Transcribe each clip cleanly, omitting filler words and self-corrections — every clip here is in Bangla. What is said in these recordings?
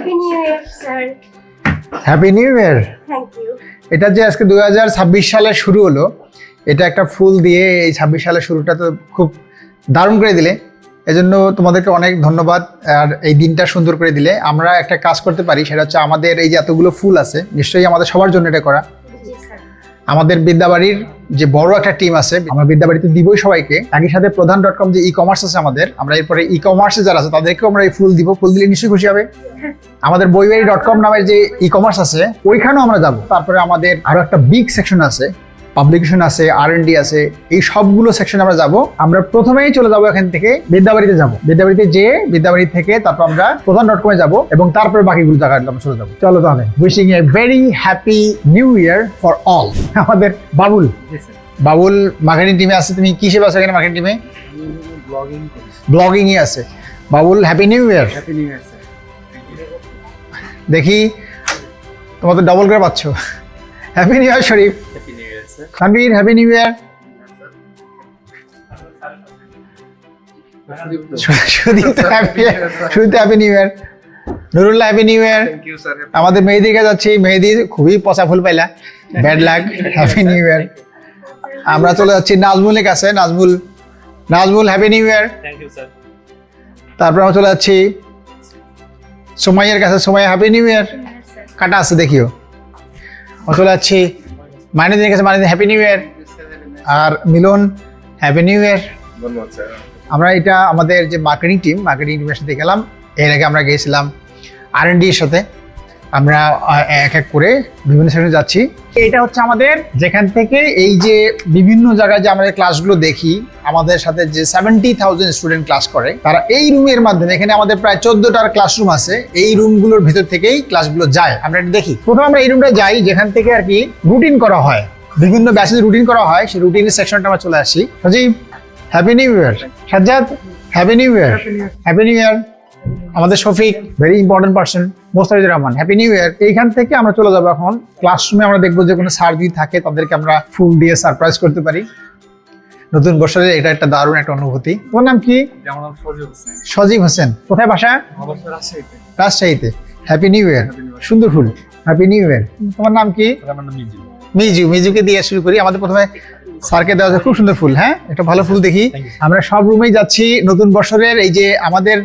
Happy new year sir. Happy new year. Thank you. এটা যে আজকে 2026 সালে শুরু হলো, এটা একটা ফুল দিয়ে এই 26 সালের শুরুটা তো খুব দারুণ করে দিলে, এজন্য তোমাদেরকে অনেক ধন্যবাদ। আর এই দিনটা সুন্দর করে দিলে আমরা একটা কাজ করতে পারি, সেটা হচ্ছে আমাদের এই যে এতগুলো ফুল আছে, নিশ্চয়ই আমাদের সবার জন্য এটা করা। জি স্যার। আমাদের বিদ্যাবাড়ির যে বড় একটা টিম আছে, আমরা বিদ্যাবাড়িতে দিবই সবাইকে। একই সাথে প্রধান.com যে ই-কমার্স আছে আমাদের, আমরা এরপরে ই-কমার্সে যারা আছে তাদেরকেও আমরা এই ফুল দিব। ফুল দিলে নিশ্চয়ই খুশি হবে। আমাদের বইবাড়ি.com নামের যে ই-কমার্স আছে ওইখানেও আমরা যাব। তারপরে আমাদের আরো একটা বিগ সেকশন আছে, পাবলিকেশন আছে, R&D আছে, এই সবগুলো সেকশনে আমরা যাব। আমরা প্রথমেই চলে যাব এখান থেকে বিদ্যাবাড়িতে যাব। বিদ্যাবাড়িতে যেয়ে বিদ্যাবাড়ি থেকে তারপর আমরা প্রধান.com-এ যাব এবং তারপরে বাকিগুলো জায়গায় আমরা চলে যাব। চলো তাহলে, wishing a very happy new year for all. আমাদের বাবুল, বাবুল মার্কেটিং টিমে আছে। তুমি কি সেবা আছো এখানে মার্কেটিং টিমে? ব্লগিং এ আছে। Babul happy new year. Happy new year sir. দেখি তোমার তো ডবল করে পাচ্ছ। Happy new year Sharif. Happy new year sir. Tanvir happy new year. Sudip happy new year. Nurullah happy new year. Thank you sir. আমাদের মেহেদির কাছে যাচ্ছি। মেহেদি খুবই পচা ফুল পাইলা, bad luck. Happy new year. আমরা চলে যাচ্ছি নাজমুলের কাছে। Nazmul happy new year. Thank you sir. তারপর আমরা চলে যাচ্ছি সোমাইয়ের কাছে। Somaiya happy new year. কাটা আছে দেখিও। আমরা চলে যাচ্ছি মাইনুদ্দিনের কাছে। Mainuddin happy new year. আর মিলন হ্যাপি নিউ ইয়ার। ধন্যবাদ স্যার। আমরা এটা আমাদের যে মার্কেটিং টিমের সাথে গেলাম। এর আগে আমরা গিয়েছিলাম R&D এর সাথে। আমরা এক এক করে বিভিন্ন সেকশনে যাচ্ছি। এটা হচ্ছে আমাদের যেখান থেকে এই যে বিভিন্ন জায়গায় যে আমাদের ক্লাসগুলো দেখি, আমাদের সাথে যে 70,000 স্টুডেন্ট ক্লাস করে, তারা এই রুমের মাধ্যমে, এখানে আমাদের প্রায় 14টার ক্লাসরুম আছে, এই রুমগুলোর ভিতর থেকেই ক্লাসগুলো যায়। আমরা এটা দেখি। প্রথমে আমরা এই রুমটা যাই যেখান থেকে আর কি রুটিন করা হয়, বিভিন্ন ব্যাচের রুটিন করা হয়। সেই রুটিনের সেকশনটা আমরা চলে আসি। Sajib happy new year. Sajjad happy new year. Happy new year. আমাদের Shafiq very important person, Mostafizur Rahman happy new year. এইখান থেকে আমরা চলে যাবো এখন ক্লাসরুমে। আমরা দেখবো যে কোনো স্যার যদি থাকে তাদেরকে আমরা ফুল দিয়ে সারপ্রাইজ করতে পারি। নতুন বছরে এটা একটা দারুণ একটা অনুভূতি। তোমার নাম কি? আমার নাম সজীব হোসেন। সজীব হোসেন। কোথায় বাসা? আমার বাসা রাজশাহীতে। রাজশাহীতে। Happy new year. সুন্দর ফুল, হ্যাপি নিউ ইয়ার। তোমার নাম কি? আমার নাম মিজু। মিজুকে দিয়ে শুরু করি। আমাদের প্রথমে স্যারকে দেওয়া যায়। খুব সুন্দর ফুল। হ্যাঁ, একটা ভালো ফুল দেখি। আমরা সব রুমেই যাচ্ছি নতুন বছরের। এই যে আমাদের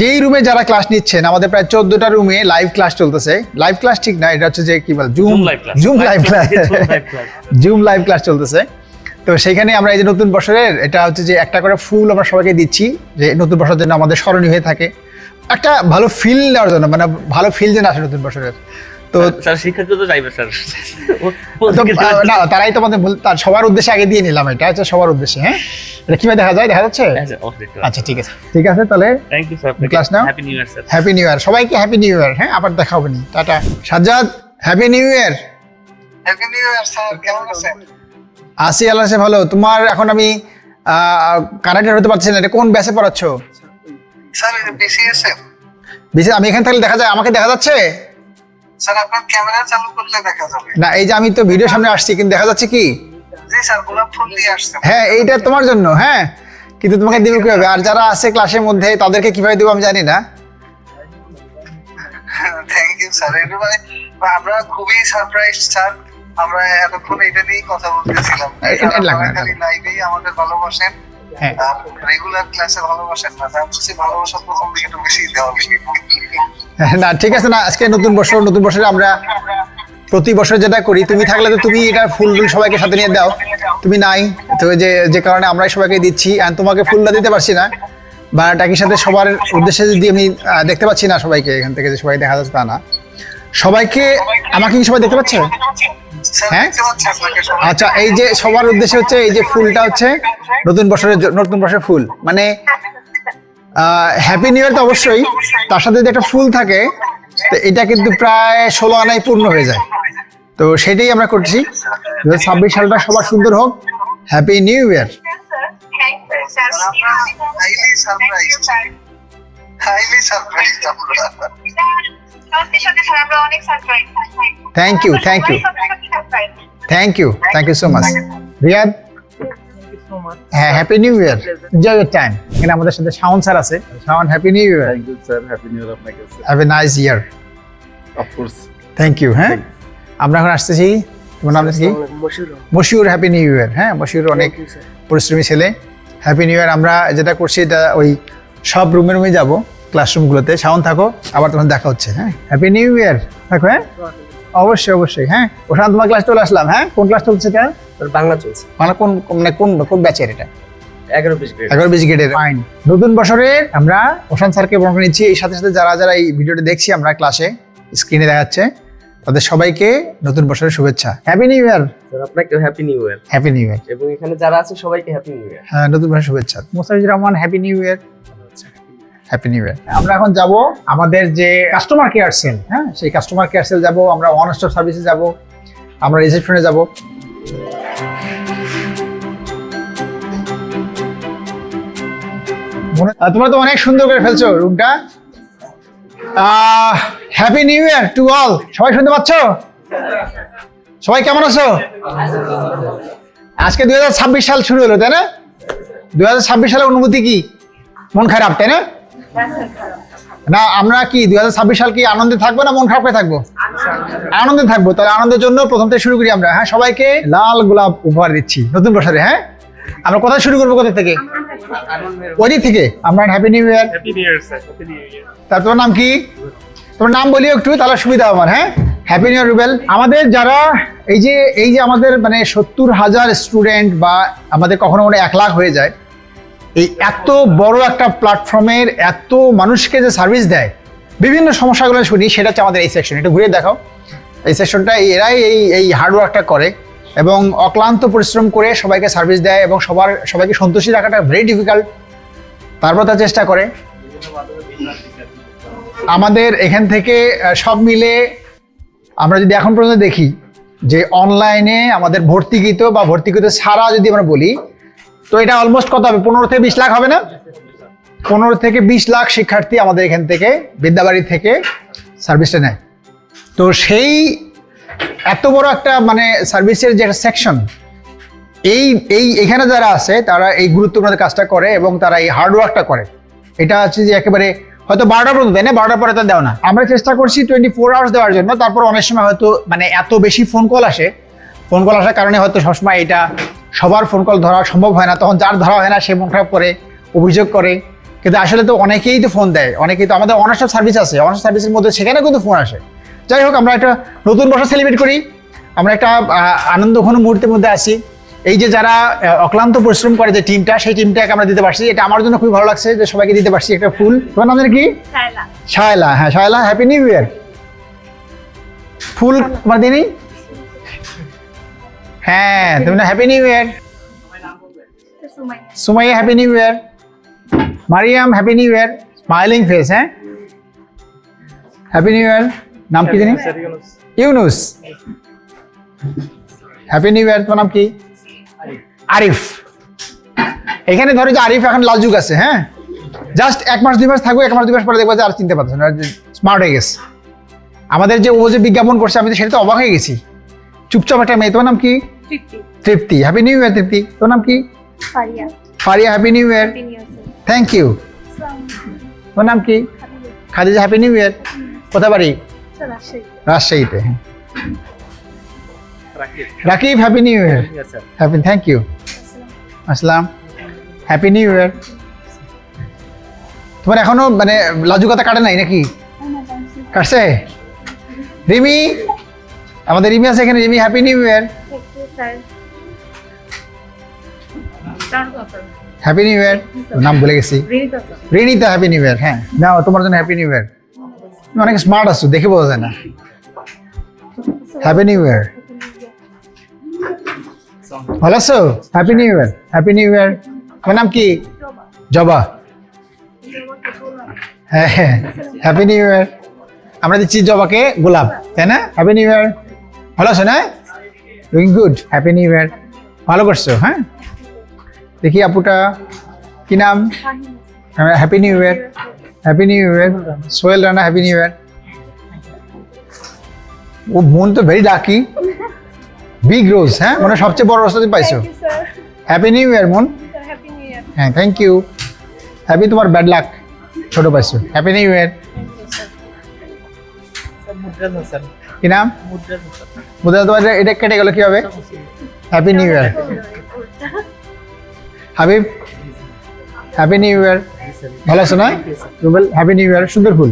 যেই রুমে যারা ক্লাস নিচ্ছেন, আমাদের প্রায় 14টা রুমে লাইভ ক্লাস চলতেছে। লাইভ ক্লাস ঠিক না, এটা হচ্ছে যে কি বল, জুম লাইভ ক্লাস চলতেছে। তো সেইখানে আমরা এই যে নতুন বছরের এটা হচ্ছে যে একটা করে ফুল আমরা সবাইকে দিচ্ছি, যে নতুন বছরের জন্য আমাদের স্মরণীয় হয়ে থাকে, একটা ভালো ফিল দেওয়ার জন্য, মানে ভালো ফিল যেন আসে নতুন বছরের। তো স্যার শিক্ষার্থী তো যাইবে স্যার। না, তারাই তোমাদের তার সবার উদ্দেশ্যে আগে দিয়ে নিলাম। এটা হচ্ছে সবার উদ্দেশ্যে। হ্যাঁ, এটা কিভাবে দেখা যায়? দেখা যাচ্ছে? আচ্ছা, ঠিক আছে, ঠিক আছে। তাহলে থ্যাংক ইউ স্যার। ক্লাস নাও। Happy new year sir. Happy new year সবাইকে। Happy new year. হ্যাঁ, আবার দেখা হবে নি। Tata. Sajjad happy new year. Happy new year sir, কেমন আছেন? আসি, আল্লাহ সে ভালো। তোমার এখন আমি কানেক্টেড হতে পারছি না। এটা কোন ব্যাচে পড়াচ্ছ? Sir BCS. আমি এখান থেকে দেখা যায়? আমাকে দেখা যাচ্ছে? স্যার আপনার ক্যামেরা চালু করলে দেখা যাবে। না, এই যে আমি তো ভিডিও সামনে আসছি, কিন্তু দেখা যাচ্ছে কি? জি স্যার, গোলাপ ফুল দিয়ে আসছেন। হ্যাঁ, এইটা তোমার জন্য। হ্যাঁ, কিন্তু তোমাকে দিব কিভাবে? আর যারা আছে ক্লাসের মধ্যে তাদেরকে কিভাবে দেবো আমি জানি না। Thank you sir. আমরা খুবই সারপ্রাইজ স্যার। আমরা এতক্ষণ এটা নিয়েই কথা বলতেছিলাম। খালি লাইভেই আমাদের ভালোবাসেন, হ্যাঁ, আর রেগুলার ক্লাসে ভালোবাসেন না। ভাবছি ভালোবাসা প্রথম দিকে একটু বেশি দেওয়া লাগে। না, ঠিক আছে। না, আজকে নতুন বছরে আমরা প্রতি বছর যেটা করি, তুমি থাকলে তো তুমি এটা ফুল সবাইকে সাথে নিয়ে দাও। তুমি নাই তো, যে কারণে আমরাই সবাইকে দিচ্ছি। আর তোমাকে ফুলটা দিতে পারছি না, বা টাকির সাথে সবার উদ্দেশ্যে যদি আমি দেখতে পাচ্ছি না সবাইকে এখান থেকে, যে সবাই দেখা যাচ্ছে তা না। সবাইকে আমাকে কি সবাই দেখতে পাচ্ছে? হ্যাঁ, আচ্ছা। এই যে সবার উদ্দেশ্যে হচ্ছে এই যে ফুলটা হচ্ছে নতুন বছরের ফুল, মানে হ্যাপি নিউ ইয়ার তো অবশ্যই, তার সাথে যদি একটা ফুল থাকে তো এটা কিন্তু প্রায় 16 আনায় পূর্ণ হয়ে যায়। তো সেটাই আমরা করছি। 2026 সালটা সবার সুন্দর হোক। Happy new year. Thank you so much. Riyad much. হ্যাঁ, happy new year, enjoy your time. এখানে আমাদের সাথে শাওন স্যার আছে। Shaon, happy new year, thank you sir, happy new year আপনাকে sir. Have a nice year. Of course. Thank you. হ্যাঁ, আমরা এখন আসতেছি। তোমার নাম কি? মশিউর। Happy new year. হ্যাঁ, মশিউর অনেক পরিশ্রমী ছেলে। Happy new year. আমরা যেটা করছি এটা ওই সব রুমে রুমে যাবো, ক্লাসরুমগুলোতে। শাওন থাকো, আবার তোমার দেখা হচ্ছে। হ্যাঁ, হ্যাপি নিউ ইয়ার। থাকো। হ্যাঁ, অবশ্যই অবশ্যই। হ্যাঁ, ওখানে তোমার ক্লাস চলে আসলাম। হ্যাঁ, কোন ক্লাস চলছে এটা? বাংলা চলছে। মানে কোন মানে কোন কোন ব্যাচের এটা? 11-20 গ্রেড। 11-20 গ্রেডের। ফাইন। নতুন বছরে আমরা ওশান স্যারকে বরণ নিচ্ছি। এই সাথে সাথে যারা যারা এই ভিডিওটি দেখছি আমরা ক্লাসে, স্ক্রিনে দেখাচ্ছে, তাদের সবাইকে নতুন বছরের শুভেচ্ছা। Happy new year. স্যার আপনাকে happy new year. Happy new ইয়ার। এবং এখানে যারা আছে সবাইকে হ্যাপি নিউ ইয়ার। হ্যাঁ, নতুন বছরের শুভেচ্ছা। Mostafizur Rahman, happy new year. Happy new year. আমরা এখন যাব আমাদের যে কাস্টমার কেয়ার সেল। হ্যাঁ, সেই কাস্টমার কেয়ার সেল যাব, আমরা ওয়ান স্টপ সার্ভিসে যাব, আমরা রিসেপশনে যাব। তোমরা তো অনেক সুন্দর করে ফেলছো রুমটা। Happy new year to all. সবাই শুনতে পাচ্ছ? সবাই কেমন আছো? আজকে 2026 সাল শুরু হলো, তাই না? 2026 সালের অনুভূতি কি? মন খারাপ, তাই না? না, আমরা কি 2026 সাল কি আনন্দে থাকবো না মন খারাপ করে থাকবো? আনন্দে থাকবো। তাহলে আনন্দের জন্য প্রথম থেকে শুরু করি আমরা। হ্যাঁ, সবাইকে লাল গোলাপ উপহার দিচ্ছি নতুন বছরে। হ্যাঁ, আমরা কোথায় শুরু করবো? কোথা থেকে? ওই দিক থেকে। আমরা happy new year. Happy new year sir, happy new ইয়ার। তার তোমার নাম কি? তোমার নাম বলিও একটু, তাহলে সুবিধা আমার। হ্যাঁ, হ্যাপি নিউ ইয়ার রুবেল। আমাদের যারা এই যে আমাদের মানে 70,000 স্টুডেন্ট বা আমাদের কখনো কখনো 1 লাখ হয়ে যায়, এই এত বড় একটা প্ল্যাটফর্মের এত মানুষকে যে সার্ভিস দেয়, বিভিন্ন সমস্যাগুলো শুনি, সেটা হচ্ছে আমাদের এই সেকশন। এটা ঘুরে দেখাও। এই সেকশনটা এরাই এই হার্ডওয়ার্কটা করে এবং অক্লান্ত পরিশ্রম করে সবাইকে সার্ভিস দেয় এবং সবাইকে সন্তুষ্টি রাখাটা ভেরি ডিফিকাল্ট। তারপর তার চেষ্টা করে। আমাদের এখান থেকে সব মিলে আমরা যদি এখন পর্যন্ত দেখি যে অনলাইনে আমাদের ভর্তিকৃত বা ভর্তিকৃত ছাড়া যদি আমরা বলি, তো এটা অলমোস্ট কত হবে? 15 থেকে 20 লাখ হবে না? 15 থেকে 20 লাখ শিক্ষার্থী আমাদের এখান থেকে বিদ্যাবাড়ি থেকে সার্ভিসটা নেয়। তো সেই এত বড় একটা মানে সার্ভিসের যে একটা সেকশন, এখানে যারা আছে তারা এই গুরুত্বপূর্ণ কাজটা করে এবং তারা এই হার্ডওয়ার্কটা করে। এটা হচ্ছে যে একেবারে হয়তো 12টা পর্যন্ত দেয় না, 12টার পরে তা দেও না। আমরা চেষ্টা করছি 24 আওয়ার্স দেওয়ার জন্য। তারপর অনেক সময় হয়তো মানে এত বেশি ফোন কল আসার কারণে হয়তো সবসময় এটা সবার ফোন কল ধরা সম্ভব হয় না। তখন যার ধরা হয় না সে মন খারাপ করে, অভিযোগ করে। কিন্তু আসলে তো অনেকেই তো ফোন দেয়, অনেকেই তো আমাদের অনার্স সার্ভিস আছে, অনার্স সার্ভিসের মধ্যে সেখানে কিন্তু ফোন আসে। যাই হোক, আমরা একটা নতুন বছর সেলিব্রেট করি, আমরা একটা আনন্দঘন মুহূর্তের মধ্যে আসি। এই যে যারা অক্লান্ত পরিশ্রম করে যে টিমটা, সেই টিমটাকে আমরা দিতে পারছি, এটা আমার জন্য খুবই ভালো লাগছে যে সবাইকে দিতে পারছি একটা ফুল। তোমার নাম কি? শায়লা। হ্যাঁ, শায়লা, হ্যাপি নিউ ইয়ার। ফুল তোমার দিনই। হ্যাঁ, তুমি না happy new year. Sumaiya, happy new year. Mariam, happy new year. Smiling face. হ্যাঁ, হ্যাপি নিউ ইয়ার। নাম কি জানি? ইউনুস। Happy new year. তোমার নাম কি? আরিফ। এখানে ধরো যে আরিফ এখন লাজুক আছে। হ্যাঁ, জাস্ট 1 মাস 2 মাস থাকবে, 1 মাস 2 মাস পরে দেখবো যে আর চিনতে পারছো না, স্মার্ট হয়ে গেছে। আমাদের যে ও যে বিজ্ঞাপন করছে, আমি তো সেটা তো অবাক হয়ে গেছি। চুপচাপ একটা মেয়ে। তোমার নাম কি? Tripti. Happy new year Tripti. তোর নাম কি? Faria, happy new year. Thank you. তোর নাম কি? Khadija, happy new year. কোথায় বাড়ি? রাজশাহীতে। Rakib, happy new year. Happy, thank you. আসসালাম, হ্যাপি নিউ ইয়ার। তোমার এখনো মানে লাজুকতা কাটে নাই নাকি? কাটছে? রিমি, আমাদের রিমি আছে এখানে। Rimi, happy new year. Happy new year. নাম ভুলে গেছি। Rinita, happy new year. হ্যাঁ, নাও তোমার জন্য হ্যাপি নিউ ইয়ার। তুমি অনেক স্মার্ট আছো, দেখে বোঝা যায় না। Happy new year. ভালো আছো? Happy new year. Happy new year. তোমার নাম কি? জবা। হ্যাঁ, হ্যাঁ, হ্যাপি নিউ ইয়ার। আমরা দিচ্ছি জবাকে গোলাপ, তাই না? Happy new year. ভালো আছো না? Doing good. Happy new year. ভালো করছো। হ্যাঁ, দেখি আপুটা কি নাম? Happy new year. Happy new year. Sohel Rana, happy new year. ও মন তো ভেরি লাকি। বিগ রোজ। হ্যাঁ, মানে সবচেয়ে বড় রোজটা তুমি পাইছো। Happy new year Mon. Happy new year. হ্যাঁ, থ্যাংক ইউ। হ্যাপি তোমার ব্যাড লাক ছোট পাইছো। Happy new year. কি নাম? মুদ্রা। তোমার এটা কেটে গেল কিভাবে? Happy new year. Habib, happy new year. ভালো আছো না? Rubel, happy new year. সুন্দর ফুল।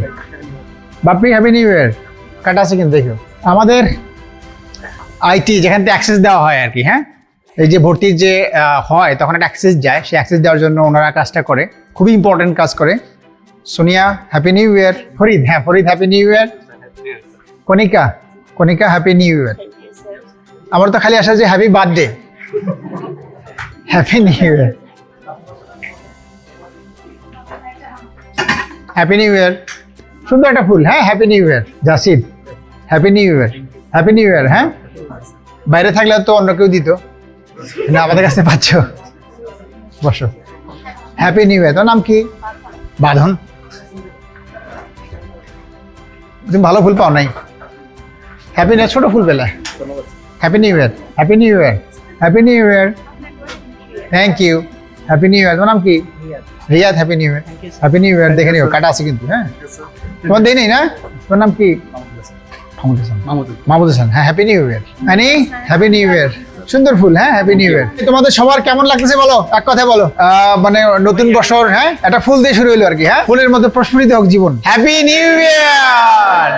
Bappi, happy new year. কাটা আছে কিন্তু দেখো। আমাদের আইটি যেখান থেকে অ্যাক্সেস দেওয়া হয় আর কি, হ্যাঁ, এই যে ভর্তির যে হয় তখন একটা অ্যাক্সেস যায়, সেই অ্যাক্সেস দেওয়ার জন্য ওনারা কাজটা করে, খুবই ইম্পর্টেন্ট কাজ করে। Sonia, happy new year. Farid, হ্যাঁ Farid, happy new year. Konika, Konika, happy new year. আমার তো খালি আসা যে happy birthday. Happy new year. Happy new year. সুন্দর একটা ফুল, হ্যাঁ, happy new year. Jasid, happy new year. Happy new year. হ্যাঁ, বাইরে থাকলে তো অন্য কেউ দিত না, আমাদের কাছে পাচ্ছ। বসো। হ্যাপি নিউ ইয়ার। তোর নাম কি? বাঁধন। তুমি ভালো ফুল পাও নাই। হ্যাপি নিউ, ছোট ফুল পেলে। Happy new year. Happy new year. Happy new year. Thank you. Happy new year. তোমার নাম কি? Riyad, happy new year. Happy new year. দেখে নিও, কাটা আছে কিন্তু। হ্যাঁ, তোমার দেই নেই না? তোমার নাম কি? মাহমুদ হাসান। মাহমুদ হাসান, হ্যাঁ, হ্যাপি নিউ ইয়ার। আনি, হ্যাপি নিউ ইয়ার। সুন্দর ফুল, হ্যাঁ, হ্যাপি নিউ ইয়ার। তোমাদের সবার কেমন লাগতেছে বলো, এক কথায় বলো। মানে নতুন বছর, হ্যাঁ, একটা ফুল দিয়ে শুরু হলো আর কি। হ্যাঁ, ফুলের মধ্যে প্রস্ফুটিত হোক জীবন। হ্যাপি নিউ ইয়ার।